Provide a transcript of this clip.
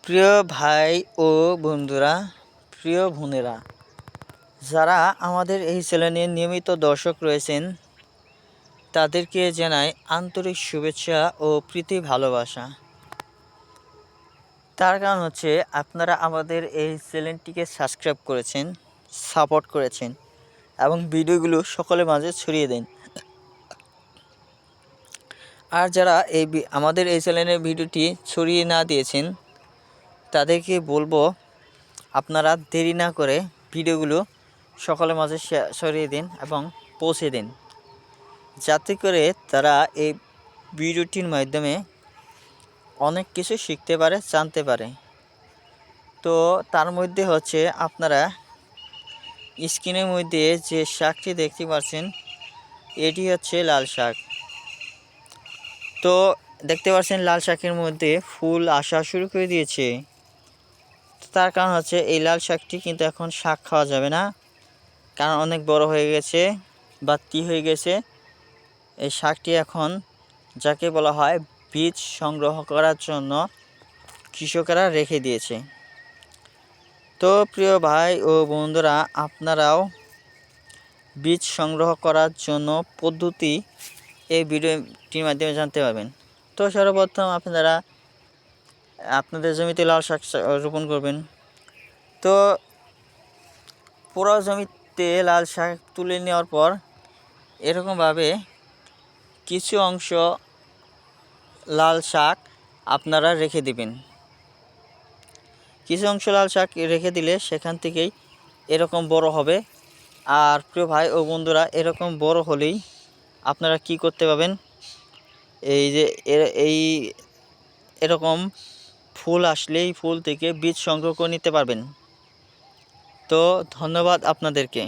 প্রিয় ভাই ও বন্ধুরা, প্রিয় বোনেরা, যারা আমাদের এই চ্যানেলের নিয়মিত দর্শক রয়েছেন তাদেরকে জানাই আন্তরিক শুভেচ্ছা ও প্রীতি ভালোবাসা। তার কারণ হচ্ছে আপনারা আমাদের এই চ্যানেলটিকে সাবস্ক্রাইব করেছেন, সাপোর্ট করেছেন এবং ভিডিওগুলো সকলের মাঝে ছড়িয়ে দেন। আর যারা আমাদের এই চ্যানেলের ভিডিওটি ছড়িয়ে না দিয়েছেন তাদেরকে বলবো আপনারা দেরি না করে ভিডিওগুলো সকলের মাঝে ছড়িয়ে দিন এবং পৌঁছে দিন, যাতে করে তারা এই ভিডিওটির মাধ্যমে অনেক কিছু শিখতে পারে, জানতে পারে। তো তার মধ্যে হচ্ছে আপনারা স্ক্রিনের মধ্যে যে শাকটি দেখতে পাচ্ছেন এটি হচ্ছে লাল শাক। তো দেখতে পাচ্ছেন লাল শাকের মধ্যে ফুল আসা শুরু করে দিয়েছে। তার কারণ হচ্ছে এই লাল শাকটি কিন্তু এখন শাক খাওয়া যাবে না, কারণ অনেক বড় হয়ে গেছে, বাড়তি হয়ে গেছে। এই শাকটি এখন যাকে বলা হয় বীজ সংগ্রহ করার জন্য কৃষকেরা রেখে দিয়েছে। তো প্রিয় ভাই ও বন্ধুরা, আপনারাও বীজ সংগ্রহ করার জন্য পদ্ধতি এই ভিডিওটির মাধ্যমে জানতে পারবেন। তো সর্বপ্রথম আপনারা আপনাদের জমিতে লাল শাক রোপণ করবেন। তো পুরো জমিতে লাল শাক তুলে নেওয়ার পর এরকমভাবে কিছু অংশ লাল শাক আপনারা রেখে দিবেন। কিছু অংশ লাল শাক রেখে দিলে সেখান থেকেই এরকম বড় হবে। আর প্রিয় ভাই ও বন্ধুরা, এরকম বড় হলেই আপনারা কি করতে পারবেন, এই যে এই এরকম ফুল আসলেই ফুল থেকে বীজ সংগ্রহ করে নিতে পারবেন। তো ধন্যবাদ আপনাদেরকে।